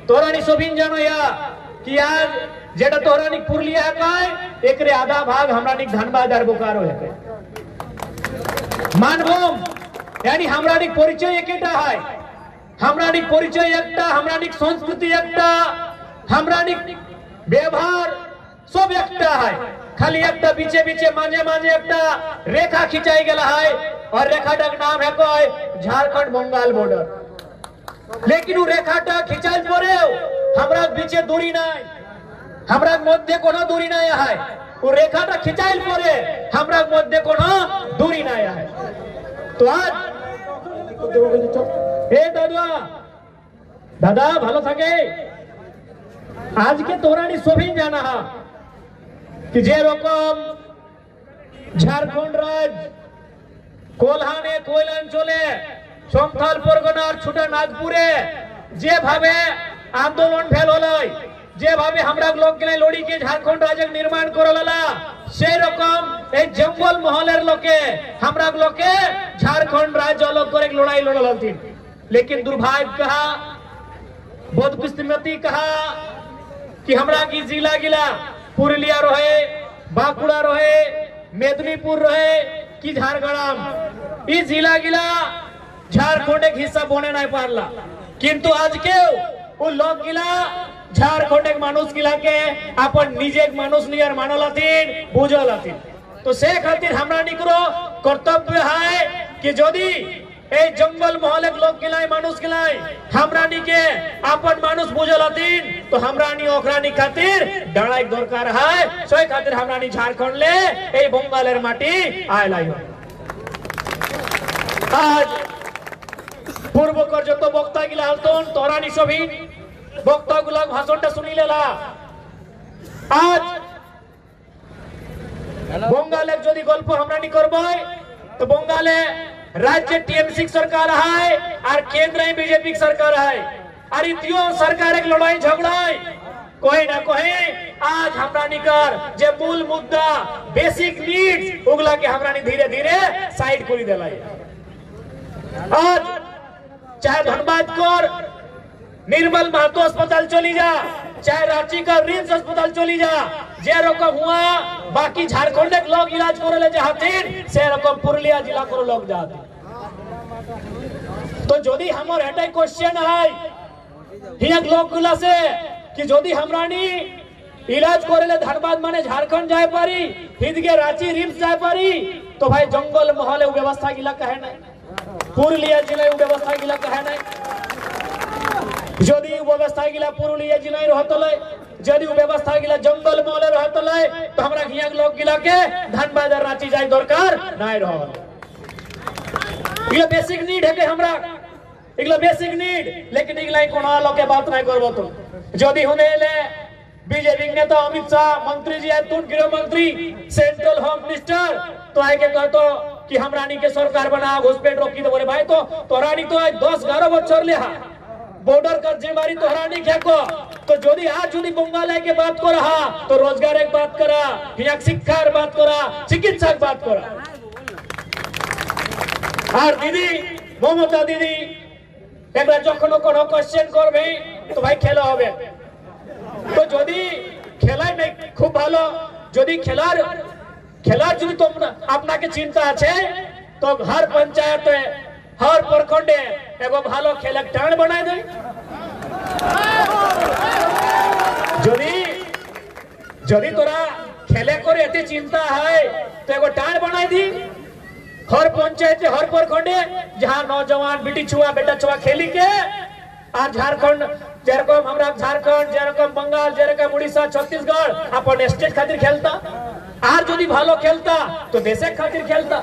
तोरानी सोभिन जानो या कि आज जेटा तोरानी पुरलिया काय एकरे आधा भाग हमरानी धनबाद और बोकारो है मानभूम यानी हमरानी परिचय एकेटा है हमरानी परिचय एकटा हमरानी संस्कृति एकटा हमरानी व्यवहार सब एकटा है खाली एकटा बीचे बीचे माझे माझे एकटा रेखा खिंचाई गेला है और रेखाटा के नाम है कोई झारखंड बंगाल बॉर्डर लेकिन वो रेखाटा खिंचाई पड़े हमरा बीचे दूरी नहीं हमरा मध्य कोनो दूरी नहीं है वो रेखाटा खिंचाई पड़े हमरा मध्य कोनो दूरी नहीं है तो आज ए दादा दादा ভালো থাকে आज के तोरानी सोभिन जाना है कि जे रकम झारखंड राज्य कोल्हाने कोयलांचले संथाल परगना और छोटा नागपुरे जे भावे आंदोलन भेल होलै जे भावे हमरा लोग के लड़ी के झारखंड राज्य निर्माण करला से रकम ए जंगल महलेर लोके हमरा लोग के झारखंड राज्य अलग करे लड़ाई लड़लथिन लेकिन दुर्भाग्य कहा बदकिस्मती कहा कि हमरा की जिला गिला पुरुलिया रहे बांकुड़ा रहे मेदिनीपुर रहे कि झारग्राम ई जिला गिला झारखंड एक हिस्सा बने नहीं पारला किंतु आज के वो लोग गिला झारखंड एक मानुष गिला के अपन निजे मानुष नियर मानलाथिन बुझलाथिन तो से खातिर हमरा निकरो कर्तव्य है कि यदि ए जंगल महल एक लोग गिलाई मानुष गिलाई हमरानी के अपन मानुष बुझलाथिन तो हमरानी ओखरानी खातिर डराई दरकार है सोई खातिर हमरानी झारखंड ले ए बंगालेर माटी आयलाई आज पूर्वकर जो बक्ता गिला हलतन तोरानी सोभिन बक्ता गुला भाषणटा सुनी लेला आज बंगाले यदि गल्प हमरानी करबय तो बंगाले राज्य टीएमसी सरकार है और केंद्र बीजेपी सरकार है और इतियो सरकार एक लड़ाई झगड़ा कोई ना कोई आज हमरा निकर जे मूल मुद्दा बेसिक नीड्स उगला के हमरा धीरे धीरे साइड कर देला आज चाहे धनबाद कर निर्मल महतो अस्पताल चली जा चाहे रांची का रिम्स अस्पताल चली जा जे रकम हुआ बाकी झारखंड के लोग इलाज करे चाहतीन से रकम पुरुलिया जिला को लोग जाते तो यदि हमर एटाई क्वेश्चन है हियाक लोग गुला से कि यदि हमरानी इलाज करे धनबाद माने झारखंड जाए पारी हिदगे रांची रिम्स जाए पारी तो भाई जंगल महल व्यवस्था गिला कहे नहीं पुरुलिया जिला व्यवस्था गिला कहे नहीं यदि व्यवस्था गिला पुरुलिया जिला रहतले यदि व्यवस्था गिला जंगल महल रहतले तो हमरा हिया लोग गिला के धनबाद और रांची जाए दरकार नहीं रहल इगला बेसिक नीड है के हमरा इगला बेसिक नीड लेकिन इगला कोनो लोग के बात नहीं करबो तो यदि हुनेले बीजेपी नेता अमित शाह मंत्री जी तुम गृह मंत्री सेंट्रल होम मिनिस्टर तो आए के कहतो कि हमरानी के सरकार बना घुसपैठ रोकी तो बोले भाई तो तोरानी तो 10-11 बच्चर ले बॉर्डर का जिम्मेदारी तोरानी क्या को तो यदि आज यदि बंगाल के बात को रहा तो रोजगार एक बात करा हिया शिक्षार बात करा चिकित्सा की बात करा और दीदी ममता दीदी एकरा जखनो कोनो क्वेश्चन करबे तो भाई खेला होबे तो यदि खेला नहीं खूब भालो यदि खेलार खेलार যদি তোমরা আপনাকে চিন্তা আছে তো हर पंचायत हर प्रखंडे एगो ভালো খেলার টান বানায় দেয় যদি যদি তোরা খেলে করে এতে চিন্তা হয় তো एगो টান বানায় দি हर पंचायत हर प्रखंडे जहां नौजवान बेटी छुआ बेटा छुआ खेली के और झारखंड जेरकम हमरा झारखंड जेरकम बंगाल जेरकम उड़ीसा छत्तीसगढ़ अपन स्टेट खातिर खेलता और यदि भालो खेलता तो देश खातिर खेलता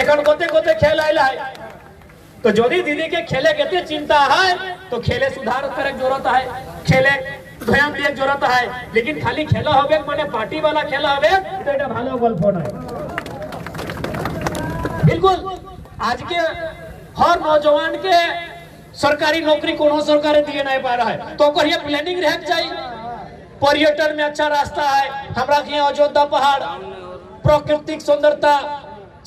এখন कोते कोते खेल आइला है तो यदि दीदी के खेले के चिंता है तो खेले सुधार करे जरूरत है खेले ध्यान दिए जरूरत है लेकिन खाली खेला होबे माने पार्टी वाला खेला होबे तो এটা ভালো গল্প নয় बिल्कुल आज के हर नौजवान के सरकारी नौकरी कोनो सरकार दिए नहीं पा रहा है तो ओकर ये प्लानिंग रह चाहिए पर्यटन में अच्छा रास्ता है हमरा के अयोध्या पहाड़ प्राकृतिक सुंदरता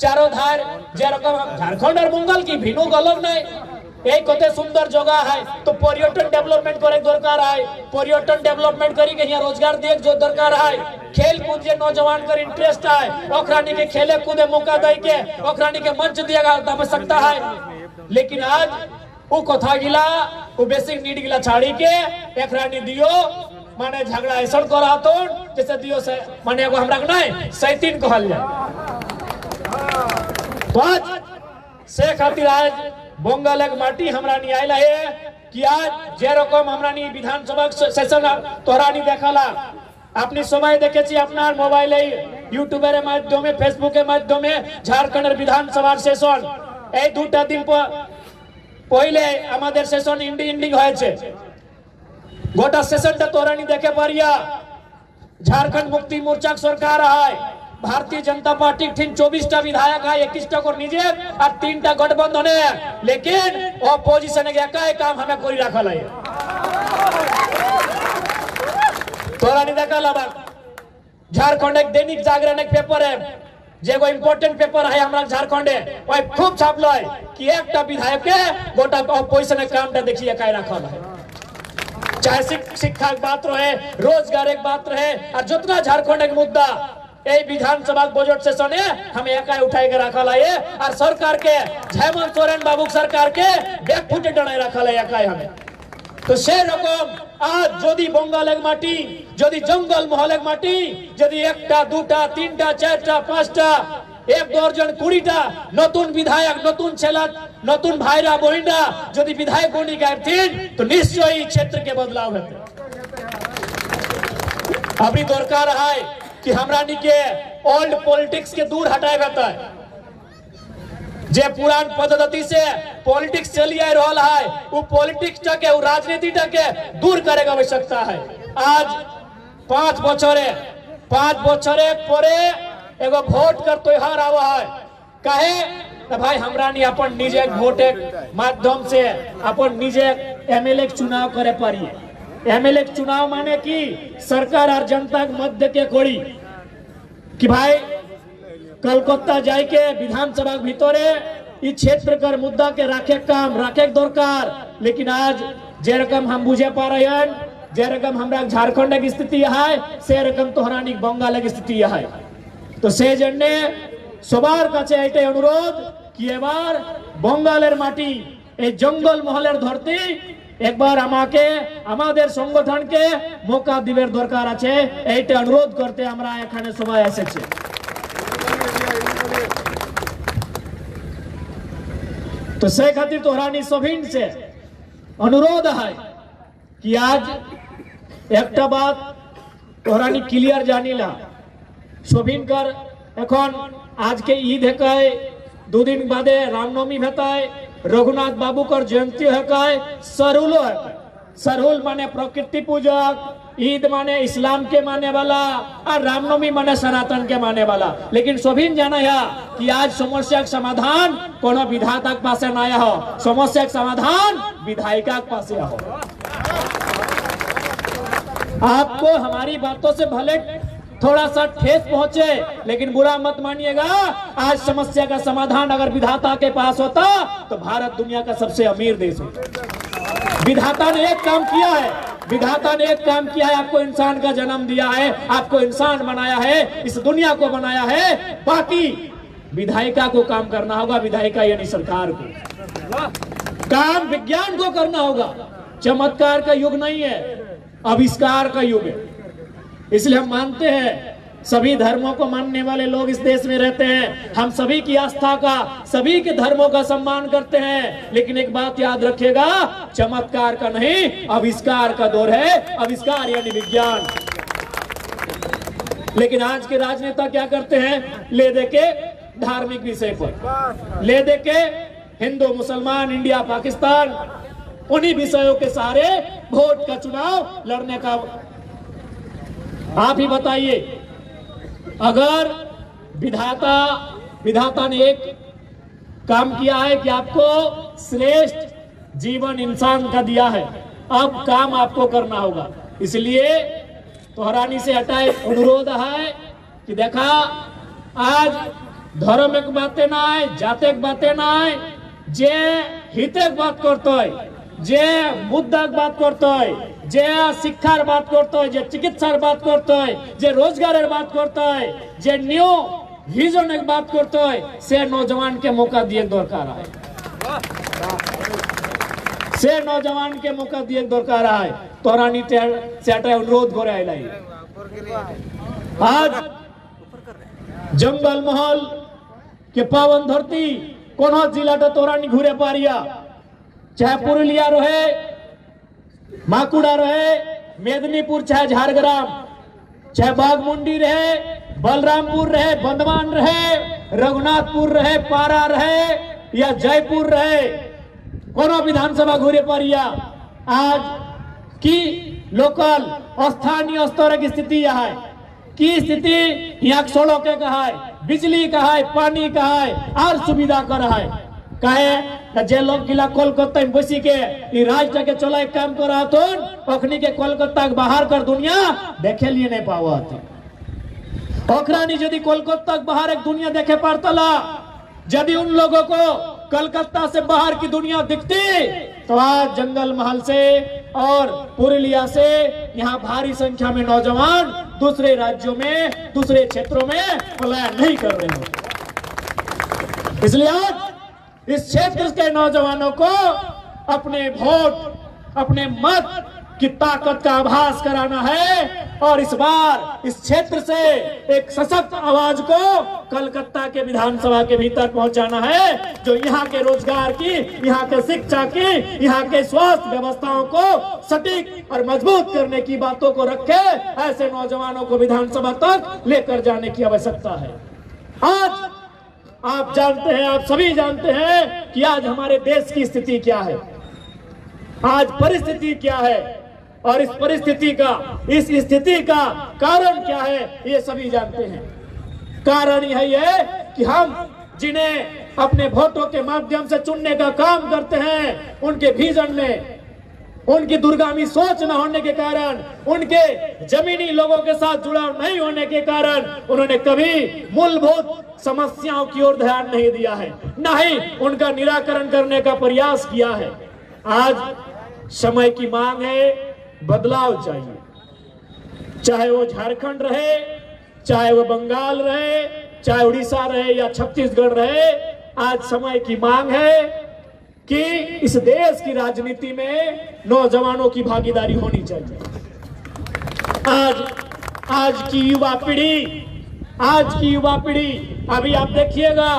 चारों धार जे रकम झारखंड और बंगाल की भिन्नो अलग नहीं এই কত সুন্দর জায়গা হয় তো পর্যটন ডেভেলপমেন্ট করে দরকার হয় পর্যটন ডেভেলপমেंट करी के यहाँ रोजगार दिए जो दरकार है खेल कूद जे नौजवान कर इंटरेस्ट है ओखरानी के खेले कूदे मौका दे के ओखरानी के मंच दिया आवश्यकता है लेकिन आज वो कथा गिला वो बेसिक नीड गिला छाड़ी के एकरानी दियो माने झगड़ा ऐसा करा तो जैसे दियो से माने एगो हमरा के नहीं सैतीन कहल जाए तो आज से खातिर आज बंगाल एक माटी हमरा नहीं आइला है कि आज जे रकम हमरा नहीं विधानसभा सेशन तोरा नहीं देखाला अपनी समय देखे छी अपना मोबाइल यूट्यूबर माध्यमे फेसबुक के माध्यमे झारखंड विधानसभा सेशन এই দুটা দিন পहिले আমাদের সেশন এন্ডিং হয়েছে গোটা সেশনটা তোরা নি দেখে পারিয়া झारखंड मुक्ति मोर्चा सरकार है भारतीय जनता पार्टी ठीक 24टा विधायक है 21टा को निजे और 3टा गठबंधन है लेकिन ऑपोजिशन के एकाए काम हमें कोई रखल है तोरा नहीं देखा ला झारखंड एक दैनिक जागरण एक पेपर है जेगो इम्पोर्टेंट पेपर है हमरा झारखंड ओय खूब छापलो है कि एकटा विधायक के गोटा ऑपोजिशन के कामटा देखिए काय रखल है चाहे शिक्षा की बात रहे रोजगार एक बात रहे और जितना झारखंड एक मुद्दा ये विधानसभा बजट सेशन है हमें एकाई उठाई के रखल है और सरकार के हेमंत सोरेन बाबू सरकार के बैकफुटे डनाई रखल है एकाई हमें तो से रकम आज जदि बंगाल एक माटी जदि जंगल महल एक माटी जदि एकटा दुटा तीनटा चारटा पांचटा एक दर्जन 20टा नतून विधायक नतून छेला नतून भाईरा बहिनरा जदि विधायक बनी गायथिन तो निश्चय क्षेत्र के बदलाव हेते अभी दरकार है कि हमरा के ओल्ड पॉलिटिक्स के दूर हटाए हेते जे पुरान पद्धति से पॉलिटिक्स चली आ रहा है वो पॉलिटिक्स के वो राजनीति के दूर करे के आवश्यकता है आज 5 बछरे परे एगो वोट कर त्योहार आवा है कहे तो भाई हमरा नहीं अपन निजे वोट माध्यम से अपन निजे एमएलए चुनाव करे पारिए एमएलए चुनाव माने की सरकार और जनता के मध्य के कोड़ी कि भाई कलकत्ता जाए के विधानसभा भीतरे इस क्षेत्र कर मुद्दा के राखे काम राखे दरकार लेकिन आज जे रकम हम बुझे पा रहे हैं जे रकम हमरा झारखंड की स्थिति है से रकम तोहरानी बंगाल की स्थिति है तो से जन्ने सबार काছে এটাই অনুরোধ কি এবার বঙ্গালের মাটি এই জঙ্গল মহলের ধরতি একবার আমাকে আমাদের সংগঠনকে মौका দিবের দরকার আছে এইটা অনুরোধ করতে আমরা এখানে সবাই এসেছি तो से खातिर तोहरानी सभिन से अनुरोध है कि आज एक बात तोहरानी क्लियर जानिला सभिन कर एखन आज के ईद है 2 दिन बादे रामनवमी है रघुनाथ बाबू कर जयंती है सरहुलो है सरहुल माने प्रकृति पूजक ईद माने इस्लाम के माने वाला और रामनवमी माने सनातन के माने वाला लेकिन सभी जाना है कि आज समस्या का समाधान कोनो विधाता के पास ना हो समस्या का समाधान विधायिका के पास हो आपको हमारी बातों से भले थोड़ा सा ठेस पहुंचे लेकिन बुरा मत मानिएगा आज समस्या का समाधान अगर विधाता के पास होता तो भारत दुनिया का सबसे अमीर देश होता विधाता ने एक काम किया है विधाता ने एक काम किया है आपको इंसान का जन्म दिया है आपको इंसान बनाया है इस दुनिया को बनाया है बाकी विधायिका को काम करना होगा विधायिका यानी सरकार को काम विज्ञान को करना होगा चमत्कार का युग नहीं है आविष्कार का युग है इसलिए हम मानते हैं सभी धर्मों को मानने वाले लोग इस देश में रहते हैं हम सभी की आस्था का सभी के धर्मों का सम्मान करते हैं लेकिन एक बात याद रखिएगा चमत्कार का नहीं आविष्कार का दौर है आविष्कार यानी विज्ञान लेकिन आज के राजनेता क्या करते हैं ले दे के धार्मिक विषय पर ले दे के हिंदू मुसलमान इंडिया पाकिस्तान उन्हीं विषयों के सहारे वोट का चुनाव लड़ने का आप ही बताइए अगर विधाता ने एक काम किया है कि आपको श्रेष्ठ जीवन इंसान का दिया है अब काम आपको करना होगा इसलिए तोहरानी से हटाए अनुरोध है कि देखा आज धर्म एक बातें ना आए जाते एक बातें ना आए जे हितेक बात करते, जे मुद्दाक बात करते, जे शिक्षार बात करते, जे चिकित्सार बात करते, जे रोजगारेर बात करते, जे न्यू विजनेर बात करते, से नौजवान के मौका दिए दरकार है, से नौजवान के मौका दिए दरकार है। तोरानी से अनुरोध करे आइलाई। आज जंगल महल के पावन धरती कोनो जिलाटा तोरानी घुरे पारिया, चाहे पुरुलिया रहे, माकुड़ा रहे, मेदिनीपुर चाहे झारग्राम, चाहे बागमुंडी रहे, बलरामपुर रहे, बंदमान रहे, रघुनाथपुर रहे, पारा रहे या जयपुर रहे, कोनो विधानसभा घुरे पारिया। आज की लोकल स्थानीय स्तर की स्थिति यह है की स्थिति यहाँ सड़क का है, बिजली का है, पानी का है, और सुविधा कर है। कहे जे लोग गिला कोलकाता में बसी के राज्य के चला एक काम कर अखनी के कोलकाता के बाहर कर दुनिया देखे लिए नहीं पावा थे। अखरानी यदि कोलकाता के बाहर एक दुनिया देखे पारतला, यदि उन लोगों को कलकत्ता से बाहर की दुनिया दिखती तो आज जंगल महल से और पुरुलिया से यहाँ भारी संख्या में नौजवान दूसरे राज्यों में, दूसरे क्षेत्रों में पलायन नहीं कर रहे हो। इसलिए आज इस क्षेत्र के नौजवानों को अपने वोट, अपने मत की ताकत का आभास कराना है और इस बार इस क्षेत्र से एक सशक्त आवाज को कलकत्ता के विधानसभा के भीतर पहुंचाना है, जो यहाँ के रोजगार की, यहाँ के शिक्षा की, यहाँ के स्वास्थ्य व्यवस्थाओं को सटीक और मजबूत करने की बातों को रखे। ऐसे नौजवानों को विधानसभा तक लेकर जाने की आवश्यकता है। आज आप जानते हैं, आप सभी जानते हैं कि आज हमारे देश की स्थिति क्या है, आज परिस्थिति क्या है और इस परिस्थिति का, इस स्थिति का कारण क्या है, ये सभी जानते हैं। कारण यही है कि हम जिन्हें अपने वोटों के माध्यम से चुनने का काम करते हैं, उनके विजन में उनकी दूरगामी सोच न होने के कारण, उनके जमीनी लोगों के साथ जुड़ाव नहीं होने के कारण उन्होंने कभी मूलभूत समस्याओं की ओर ध्यान नहीं दिया है, न ही उनका निराकरण करने का प्रयास किया है। आज समय की मांग है, बदलाव चाहिए, चाहे वो झारखंड रहे, चाहे वो बंगाल रहे, चाहे उड़ीसा रहे या छत्तीसगढ़ रहे। आज समय की मांग है कि इस देश की राजनीति में नौजवानों की भागीदारी होनी चाहिए। आज की युवा पीढ़ी अभी आप देखिएगा,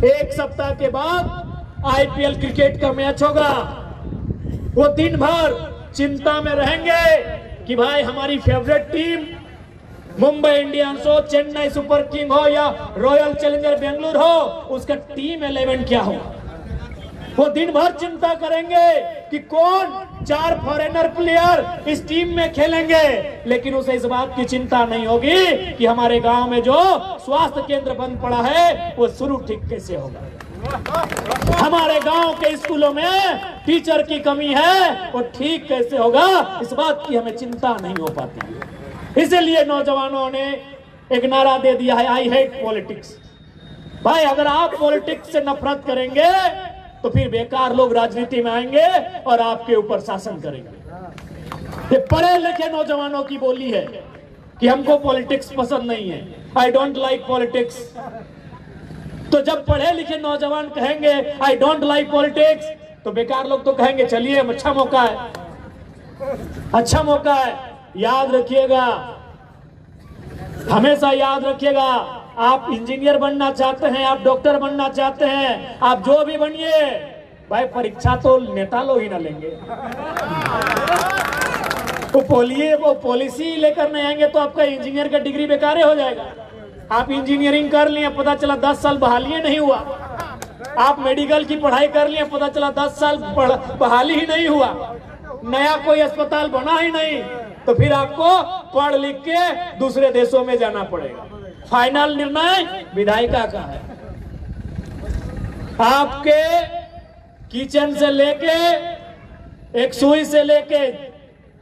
एक सप्ताह के बाद आईपीएल क्रिकेट का मैच होगा। वो दिन भर चिंता में रहेंगे कि भाई हमारी फेवरेट टीम मुंबई इंडियंस हो, चेन्नई सुपर किंग हो या रॉयल चैलेंजर बेंगलुरु हो, उसका टीम 11 क्या हो। वो दिन भर चिंता करेंगे कि कौन 4 फॉरेनर प्लेयर इस टीम में खेलेंगे, लेकिन उसे इस बात की चिंता नहीं होगी कि हमारे गांव में जो स्वास्थ्य केंद्र बंद पड़ा है वो शुरू ठीक कैसे होगा, हमारे गांव के स्कूलों में टीचर की कमी है वो ठीक कैसे होगा, इस बात की हमें चिंता नहीं हो पाती। इसलिए नौजवानों ने एक नारा दे दिया है, आई हेट पॉलिटिक्स। भाई अगर आप पॉलिटिक्स से नफरत करेंगे तो फिर बेकार लोग राजनीति में आएंगे और आपके ऊपर शासन करेंगे। ये पढ़े लिखे नौजवानों की बोली है कि हमको पॉलिटिक्स पसंद नहीं है, आई डोंट लाइक पॉलिटिक्स। तो जब पढ़े लिखे नौजवान कहेंगे आई डोंट लाइक पॉलिटिक्स, तो बेकार लोग तो कहेंगे चलिए अच्छा मौका है, अच्छा मौका है। याद रखिएगा, हमेशा याद रखिएगा, आप इंजीनियर बनना चाहते हैं, आप डॉक्टर बनना चाहते हैं, आप जो भी बनिए, भाई परीक्षा तो नेता लोग ही ना लेंगे। वो पॉलिसी लेकर नहीं आएंगे तो आपका इंजीनियर का डिग्री बेकार हो जाएगा। आप इंजीनियरिंग कर लिए, पता चला 10 साल बहाली नहीं हुआ। आप मेडिकल की पढ़ाई कर लिए, पता चला 10 साल बहाली ही नहीं हुआ, नया कोई अस्पताल बना ही नहीं, तो फिर आपको पढ़ लिख के दूसरे देशों में जाना पड़ेगा। फाइनल निर्णय विधायिका का है। आपके किचन से लेके एक सुई से लेके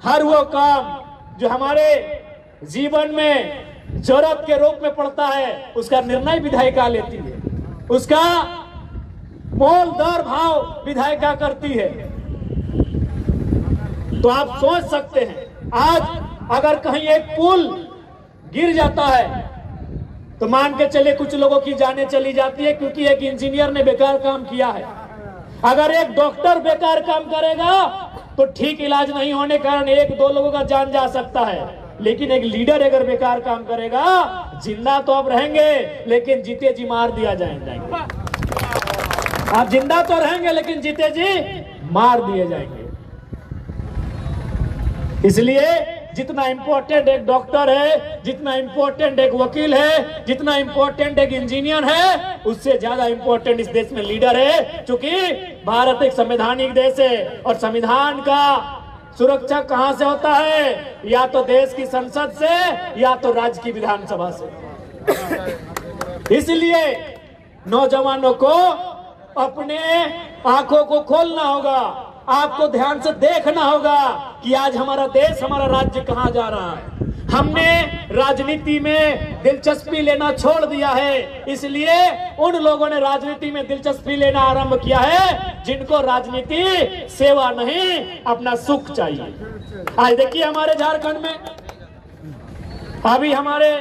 हर वो काम जो हमारे जीवन में जरूरत के रूप में पड़ता है, उसका निर्णय विधायिका लेती है, उसका मोल दर भाव विधायिका करती है। तो आप सोच सकते हैं, आज अगर कहीं एक पुल गिर जाता है तो मान के चले कुछ लोगों की जानें चली जाती है, क्योंकि एक इंजीनियर ने बेकार काम किया है। अगर एक डॉक्टर बेकार काम करेगा तो ठीक इलाज नहीं होने के कारण एक दो लोगों का जान जा सकता है, लेकिन एक लीडर अगर बेकार काम करेगा, जिंदा तो आप रहेंगे लेकिन जीते जी मार दिया जाएंगे। आप जिंदा तो रहेंगे लेकिन जीते जी मार दिए जाएंगे। इसलिए जितना इंपॉर्टेंट एक डॉक्टर है, जितना इंपॉर्टेंट एक वकील है, जितना इंपॉर्टेंट एक इंजीनियर है, उससे ज्यादा इंपॉर्टेंट इस देश में लीडर है। क्योंकि भारत एक संवैधानिक देश है और संविधान का सुरक्षा कहां से होता है? या तो देश की संसद से या तो राज्य की विधानसभा से। इसलिए नौजवानों को अपने आंखों को खोलना होगा, आपको ध्यान से देखना होगा कि आज हमारा देश, हमारा राज्य कहां जा रहा है। हमने राजनीति में दिलचस्पी लेना छोड़ दिया है, इसलिए उन लोगों ने राजनीति में दिलचस्पी लेना आरंभ किया है जिनको राजनीति सेवा नहीं, अपना सुख चाहिए। आज देखिए हमारे झारखंड में अभी हमारे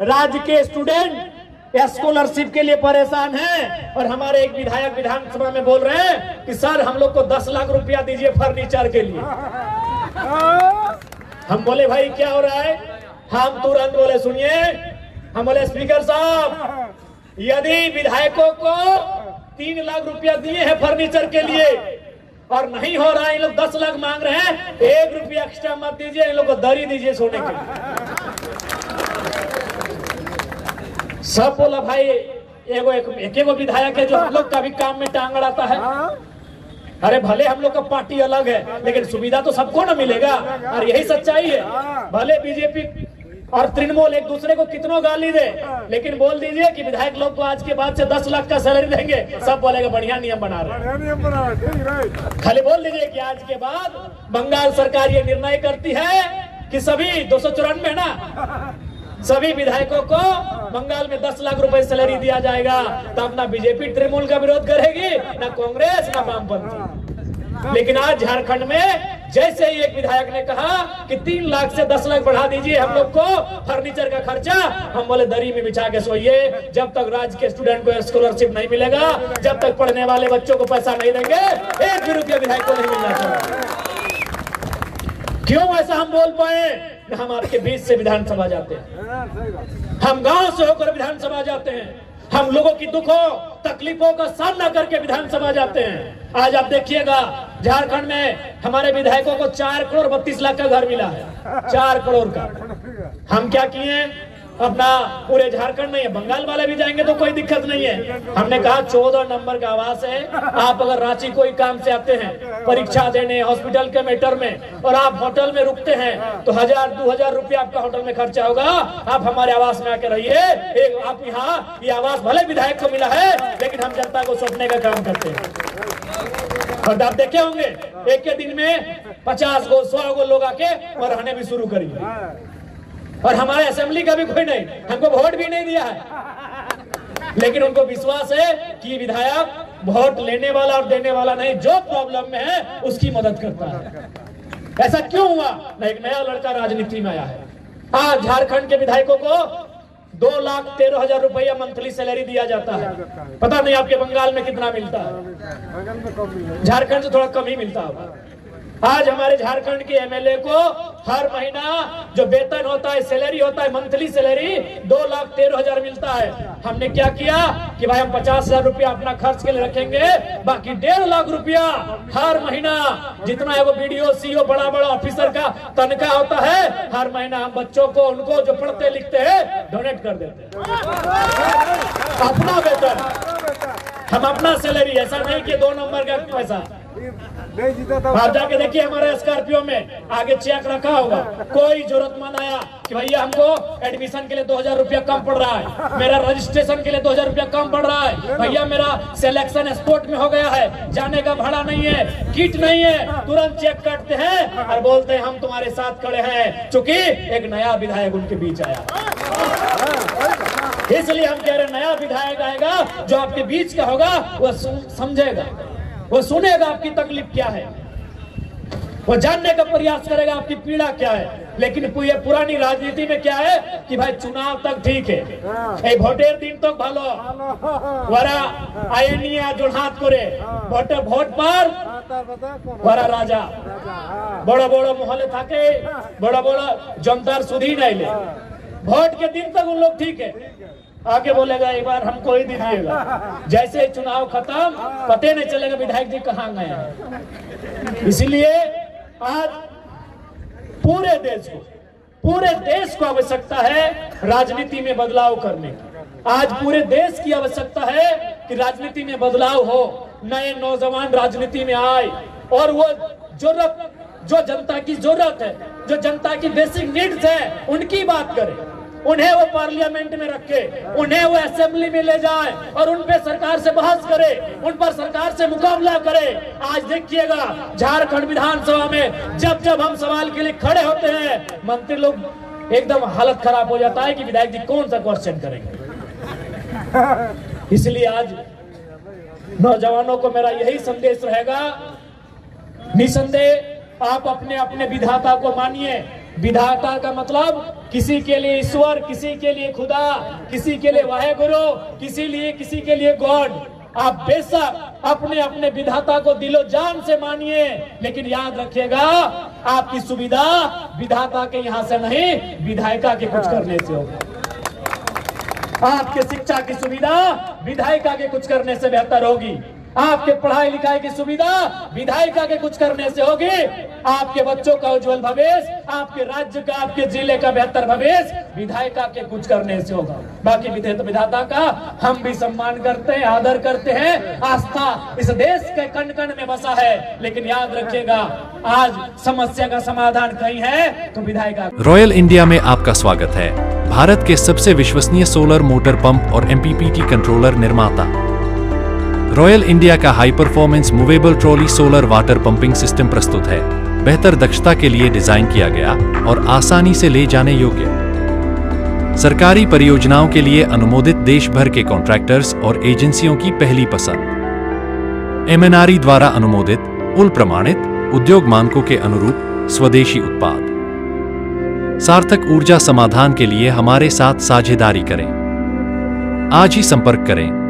राज्य के स्टूडेंट स्कॉलरशिप के लिए परेशान हैं और हमारे एक विधायक विधानसभा में बोल रहे हैं कि सर हम लोग को 10 लाख रुपया दीजिए फर्नीचर के लिए। हम बोले भाई क्या हो रहा है? हम तुरंत बोले सुनिए, हम बोले स्पीकर साहब, यदि विधायकों को 3 लाख रुपया दिए हैं फर्नीचर के लिए और नहीं हो रहा है, इन लोग 10 लाख मांग रहे हैं, 1 रुपया एक्स्ट्रा मत दीजिए, इन लोग को दरी दीजिए सोने के लिए। सब बोला भाई एक विधायक है जो हम लोग का भी काम में टांग अड़ाता है। अरे भले हम लोग का पार्टी अलग है लेकिन सुविधा तो सबको ना मिलेगा, और यही सच्चाई है। भले बीजेपी और तृणमूल एक दूसरे को कितनों गाली दे, लेकिन बोल दीजिए कि विधायक लोग को आज के बाद से 10 लाख का सैलरी देंगे, सब बोलेगा बढ़िया नियम बना रहे। खाली बोल दीजिए कि आज के बाद बंगाल सरकार ये निर्णय करती है कि सभी 294 ना सभी विधायकों को बंगाल में 10 लाख रुपए सैलरी दिया जाएगा, तो अपना बीजेपी तृणमूल का विरोध करेगी, ना कांग्रेस ना वामपंथी। लेकिन आज झारखंड में जैसे ही एक विधायक ने कहा कि 3 लाख से 10 लाख बढ़ा दीजिए हम लोग को फर्नीचर का खर्चा, हम बोले दरी में बिछा के सोइए, जब तक राज्य के स्टूडेंट को स्कॉलरशिप नहीं मिलेगा, जब तक पढ़ने वाले बच्चों को पैसा नहीं देंगे, 1 भी रुपया विधायक को नहीं मिलना चाहिए। क्यों ऐसा हम बोल पाए? हम आपके बीच से विधानसभा जाते हैं, हम गांव से होकर विधानसभा जाते हैं, हम लोगों की दुखों तकलीफों का सामना करके विधानसभा जाते हैं। आज आप देखिएगा झारखंड में हमारे विधायकों को 4 करोड़ 32 लाख का घर मिला है, 4 करोड़ का। हम क्या किए? अपना पूरे झारखंड में, बंगाल वाले भी जाएंगे तो कोई दिक्कत नहीं है। हमने कहा 14 नंबर का आवास है, आप अगर रांची कोई काम से आते हैं, परीक्षा देने, हॉस्पिटल के मैटर में, और आप होटल में रुकते हैं तो 1000-2000 रुपया आपका होटल में खर्चा होगा। आप हमारे आवास में आकर रहिए। आप यहाँ ये आवास भले विधायक को मिला है, लेकिन हम जनता को सौंपने का काम करते हैं। और आप देखे होंगे एक के दिन में 50 गो 100 गो लोग आके और रहने भी शुरू करिए। और हमारे असेंबली का भी कोई नहीं, हमको वोट भी नहीं दिया है, लेकिन उनको विश्वास है कि विधायक वोट लेने वाला और देने वाला नहीं, जो प्रॉब्लम में है उसकी मदद करता है। ऐसा क्यों हुआ? ना एक नया लड़का राजनीति में आया है। आज झारखंड के विधायकों को 2,13,000 रुपया मंथली सैलरी दिया जाता है। पता नहीं आपके बंगाल में कितना मिलता है, झारखंड से थोड़ा कम ही मिलता है। आज हमारे झारखंड के एमएलए को हर महीना जो वेतन होता है, सैलरी होता है, मंथली सैलरी 2,13,000 मिलता है। हमने क्या किया कि भाई हम 50,000 रुपया अपना खर्च के लिए रखेंगे, बाकी 1.5 लाख रुपया हर महीना, जितना है वो बीडीओ सीओ बड़ा बड़ा ऑफिसर का तनख्वाह होता है, हर महीना हम बच्चों को, उनको जो पढ़ते लिखते हैं, डोनेट कर देते हैं। अपना वेतन, हम अपना सैलरी, ऐसा नहीं कि 2 नंबर का पैसा। आप जाके देखिए हमारे स्कॉर्पियो में आगे चेक रखा होगा, कोई जरूरतमंद आया कि भैया हमको एडमिशन के लिए 2,000 रुपया कम पड़ रहा है, मेरा रजिस्ट्रेशन के लिए 2,000 रुपया कम पड़ रहा है, भैया मेरा सिलेक्शन स्पोर्ट में हो गया है, जाने का भाड़ा नहीं है, किट नहीं है, तुरंत चेक काटते हैं और बोलते हैं हम तुम्हारे साथ खड़े हैं, चूंकि एक नया विधायक उनके बीच आया। इसलिए हम कह रहे हैं नया विधायक आएगा जो आपके बीच का होगा, वो समझेगा, वो सुनेगा आपकी तकलीफ क्या है, वो जानने का प्रयास करेगा आपकी पीड़ा क्या है। लेकिन ये पुरानी राजनीति में क्या है कि भाई चुनाव तक ठीक है, भोटेर दिन तक ভালো ওরা আইনি জোড়হাত করে ভোট পার ওরা রাজা বড় বড় মহলে থাকে, বড় বড় জনতার সুধি নাইলে वोट के दिन तक उन लोग ठीक है, आगे बोलेगा एक बार हमको ही दीजिएगा। जैसे चुनाव खत्म पते नहीं चलेगा विधायक जी कहाँ गए हैं। इसीलिए आज पूरे देश को आवश्यकता है राजनीति में बदलाव करने की। आज पूरे देश की आवश्यकता है कि राजनीति में बदलाव हो, नए नौजवान राजनीति में आए और वो जो जनता की जरूरत है, जो जनता की बेसिक नीड्स है, उनकी बात करें, उन्हें वो पार्लियामेंट में रखे, उन्हें वो असेंबली में ले जाए और उन पे सरकार से बहस करे, उन पर सरकार से मुकाबला करे। आज देखिएगा झारखंड विधानसभा में जब जब हम सवाल के लिए खड़े होते हैं, मंत्री लोग एकदम हालत खराब हो जाता है कि विधायक जी कौन सा क्वेश्चन करेंगे। इसलिए आज नौजवानों को मेरा यही संदेश रहेगा, निसंदेह आप अपने अपने विधाता को मानिए। विधाता का मतलब किसी के लिए ईश्वर, किसी के लिए खुदा, किसी के लिए वाहेगुरु, किसी के लिए गॉड। आप बेशक अपने अपने विधाता को दिलो जान से मानिए, लेकिन याद रखिएगा आपकी सुविधा विधाता के यहाँ से नहीं, विधायिका के कुछ करने से होगी। आपके शिक्षा की सुविधा विधायिका के कुछ करने से बेहतर होगी। आपके पढ़ाई लिखाई की सुविधा विधायिका के कुछ करने से होगी। आपके बच्चों का उज्जवल भविष्य, आपके राज्य का, आपके जिले का बेहतर भविष्य विधायिका के कुछ करने से होगा। बाकी विधाता का हम भी सम्मान करते हैं, आदर करते हैं। आस्था इस देश के कण कण में बसा है, लेकिन याद रखिएगा आज समस्या का समाधान कहीं है तो विधायिका। रॉयल इंडिया में आपका स्वागत है। भारत के सबसे विश्वसनीय सोलर मोटर पंप और MPPT कंट्रोलर निर्माता रॉयल इंडिया का high performance movable trolley solar water pumping system प्रस्तुत है। बेहतर दक्षता के लिए डिजाइन किया गया और आसानी से ले जाने योग्य। सरकारी परियोजनाओं के लिए अनुमोदित देश भर के कॉन्ट्रैक्टर्स और एजेंसियों की पहली पसंद। MNRE द्वारा अनुमोदित, उल प्रमाणित, उद्योग मानकों के अनुरूप स्वदेशी उत्पाद। सार्थक ऊर्जा समाधान के लिए हमारे साथ साझेदारी करें। आज ही संपर्क करें।